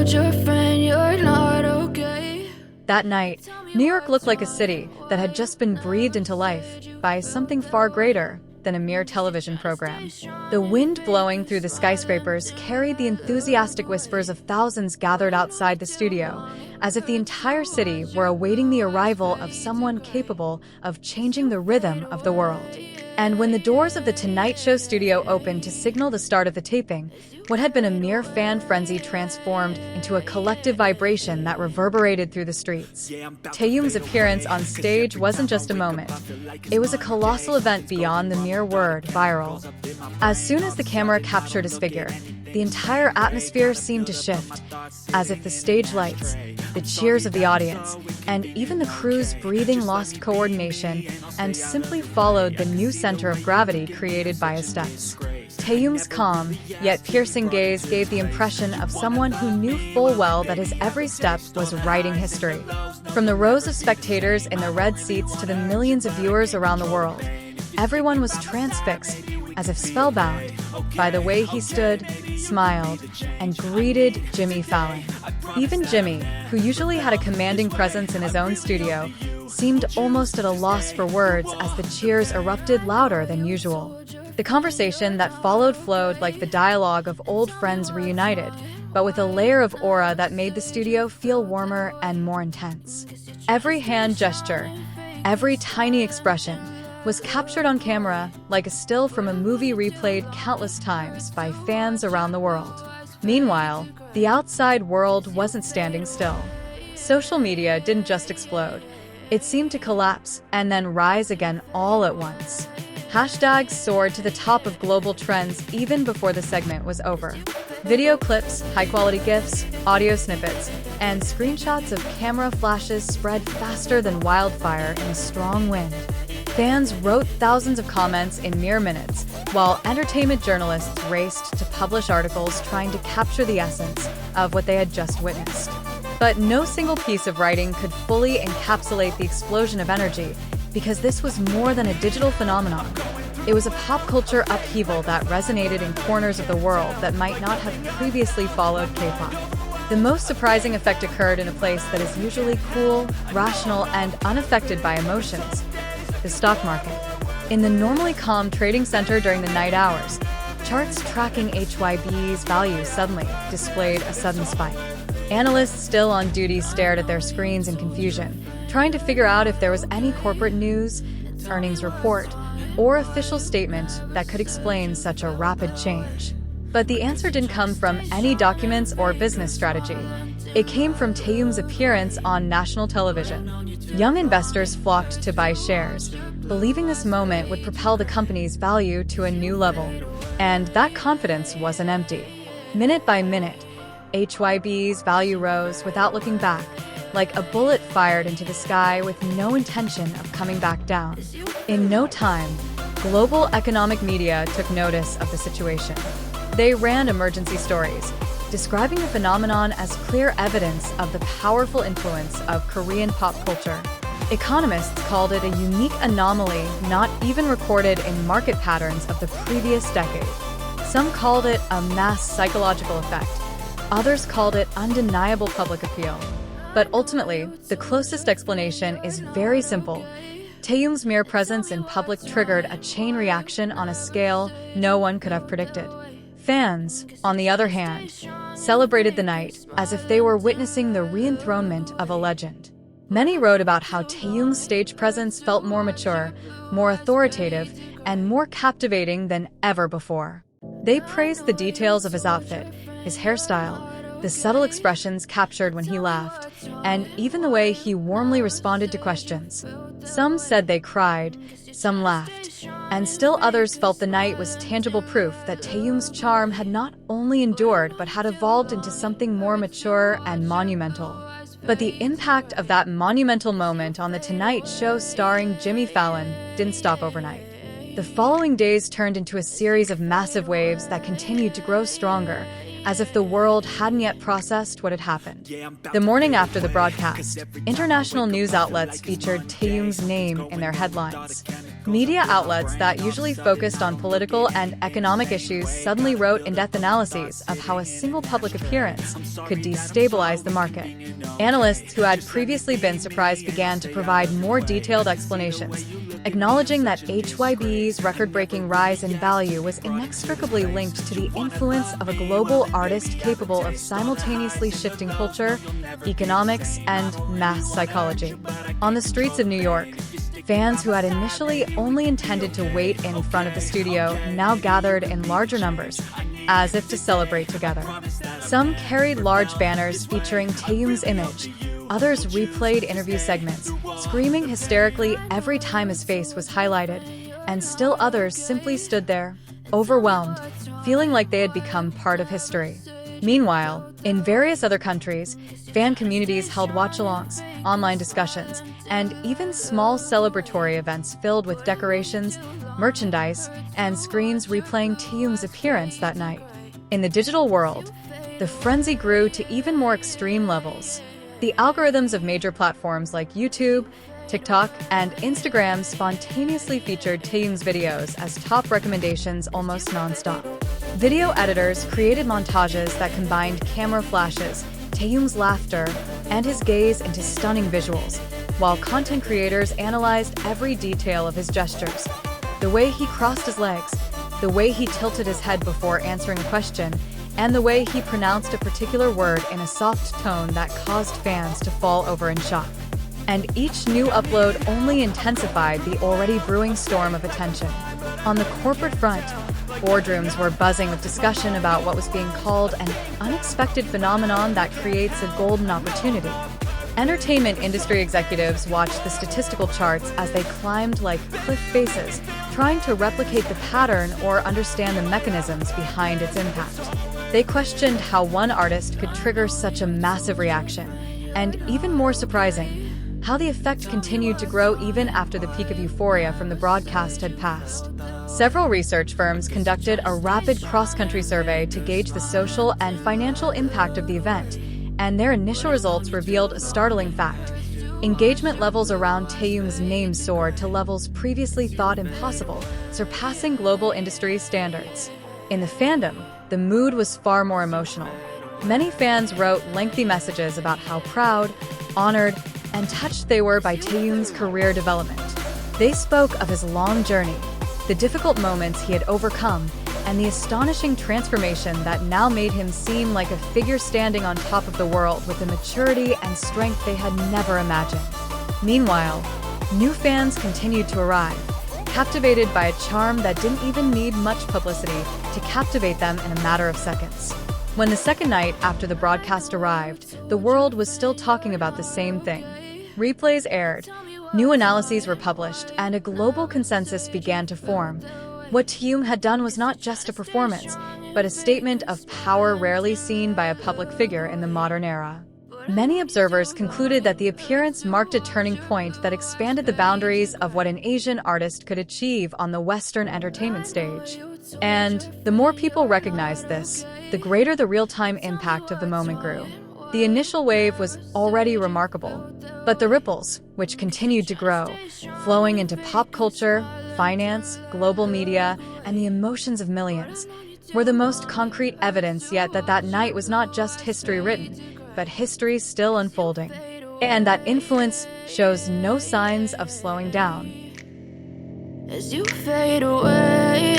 told your friend you're not okay. That night, New York looked like a city that had just been breathed into life by something far greater than a mere television program. The wind blowing through the skyscrapers carried the enthusiastic whispers of thousands gathered outside the studio, as if the entire city were awaiting the arrival of someone capable of changing the rhythm of the world. And when the doors of the Tonight Show studio opened to signal the start of the taping, what had been a mere fan frenzy transformed into a collective vibration that reverberated through the streets. Taehyung's appearance on stage wasn't just a moment. It was a colossal event beyond the mere word viral. As soon as the camera captured his figure, the entire atmosphere seemed to shift, as if the stage lights, the cheers of the audience, and even the crew's breathing lost coordination and simply followed the new center of gravity created by his steps. Taehyung's calm, yet piercing gaze gave the impression of someone who knew full well that his every step was writing history. From the rows of spectators in the red seats to the millions of viewers around the world, everyone was transfixed, as if spellbound, by the way he stood, smiled, and greeted Jimmy Fallon. Even Jimmy, who usually had a commanding presence in his own studio, seemed almost at a loss for words as the cheers erupted louder than usual. The conversation that followed flowed like the dialogue of old friends reunited, but with a layer of aura that made the studio feel warmer and more intense. Every hand gesture, every tiny expression, was captured on camera like a still from a movie replayed countless times by fans around the world. Meanwhile, the outside world wasn't standing still. Social media didn't just explode. It seemed to collapse and then rise again all at once. Hashtags soared to the top of global trends even before the segment was over. Video clips, high-quality GIFs, audio snippets, and screenshots of camera flashes spread faster than wildfire in a strong wind. Fans wrote thousands of comments in mere minutes, while entertainment journalists raced to publish articles trying to capture the essence of what they had just witnessed. But no single piece of writing could fully encapsulate the explosion of energy, because this was more than a digital phenomenon. It was a pop culture upheaval that resonated in corners of the world that might not have previously followed Kpop. The most surprising effect occurred in a place that is usually cool, rational, and unaffected by emotions: the stock market. In the normally calm trading center during the night hours, charts tracking HYBE's value suddenly displayed a sudden spike. Analysts still on duty stared at their screens in confusion, trying to figure out if there was any corporate news, earnings report, or official statement that could explain such a rapid change. But the answer didn't come from any documents or business strategy. It came from Taehyung's appearance on national television. Young investors flocked to buy shares, believing this moment would propel the company's value to a new level. And that confidence wasn't empty. Minute by minute, HYBE's value rose without looking back, like a bullet fired into the sky with no intention of coming back down. In no time, global economic media took notice of the situation. They ran emergency stories, describing the phenomenon as clear evidence of the powerful influence of Korean pop culture. Economists called it a unique anomaly not even recorded in market patterns of the previous decade. Some called it a mass psychological effect. Others called it undeniable public appeal. But ultimately, the closest explanation is very simple. Taehyung's mere presence in public triggered a chain reaction on a scale no one could have predicted. Fans, on the other hand, celebrated the night as if they were witnessing the re-enthronement of a legend. Many wrote about how Taehyung's stage presence felt more mature, more authoritative, and more captivating than ever before. They praised the details of his outfit, his hairstyle, the subtle expressions captured when he laughed, and even the way he warmly responded to questions. Some said they cried, some laughed, and still others felt the night was tangible proof that Taehyung's charm had not only endured but had evolved into something more mature and monumental. But the impact of that monumental moment on The Tonight Show starring Jimmy Fallon didn't stop overnight. The following days turned into a series of massive waves that continued to grow stronger, as if the world hadn't yet processed what had happened. The morning after the broadcast, international news outlets featured Taehyung's name in their headlines. Media outlets that usually focused on political and economic issues suddenly wrote in-depth analyses of how a single public appearance could destabilize the market. Analysts who had previously been surprised began to provide more detailed explanations, acknowledging that HYBE's record-breaking rise in value was inextricably linked to the influence of a global artist capable of simultaneously shifting culture, economics, and mass psychology. On the streets of New York, fans who had initially only intended to wait in front of the studio now gathered in larger numbers, as if to celebrate together. Some carried large banners featuring Taehyung's image. Others replayed interview segments, screaming hysterically every time his face was highlighted, and still others simply stood there, overwhelmed, feeling like they had become part of history. Meanwhile, in various other countries, fan communities held watch-alongs, online discussions, and even small celebratory events filled with decorations, merchandise, and screens replaying Taehyung's appearance that night. In the digital world, the frenzy grew to even more extreme levels. The algorithms of major platforms like YouTube, TikTok, and Instagram spontaneously featured Taehyung's videos as top recommendations almost nonstop. Video editors created montages that combined camera flashes, Taehyung's laughter, and his gaze into stunning visuals, while content creators analyzed every detail of his gestures. The way he crossed his legs, the way he tilted his head before answering a question, and the way he pronounced a particular word in a soft tone that caused fans to fall over in shock. And each new upload only intensified the already brewing storm of attention. On the corporate front, boardrooms were buzzing with discussion about what was being called an unexpected phenomenon that creates a golden opportunity. Entertainment industry executives watched the statistical charts as they climbed like cliff faces, trying to replicate the pattern or understand the mechanisms behind its impact. They questioned how one artist could trigger such a massive reaction, and even more surprising, how the effect continued to grow even after the peak of euphoria from the broadcast had passed. Several research firms conducted a rapid cross-country survey to gauge the social and financial impact of the event, and their initial results revealed a startling fact. Engagement levels around Taehyung's name soared to levels previously thought impossible, surpassing global industry standards. In the fandom, the mood was far more emotional. Many fans wrote lengthy messages about how proud, honored, and touched they were by Taehyung's career development. They spoke of his long journey, the difficult moments he had overcome, and the astonishing transformation that now made him seem like a figure standing on top of the world with a maturity and strength they had never imagined. Meanwhile, new fans continued to arrive, captivated by a charm that didn't even need much publicity to captivate them in a matter of seconds. When the second night after the broadcast arrived, the world was still talking about the same thing. Replays aired, new analyses were published, and a global consensus began to form. What Taehyung had done was not just a performance, but a statement of power rarely seen by a public figure in the modern era. Many observers concluded that the appearance marked a turning point that expanded the boundaries of what an Asian artist could achieve on the Western entertainment stage. And the more people recognized this, the greater the real-time impact of the moment grew. The initial wave was already remarkable, but the ripples, which continued to grow, flowing into pop culture, finance, global media, and the emotions of millions, were the most concrete evidence yet that that night was not just history written, but history still unfolding. And that influence shows no signs of slowing down. As you fade away,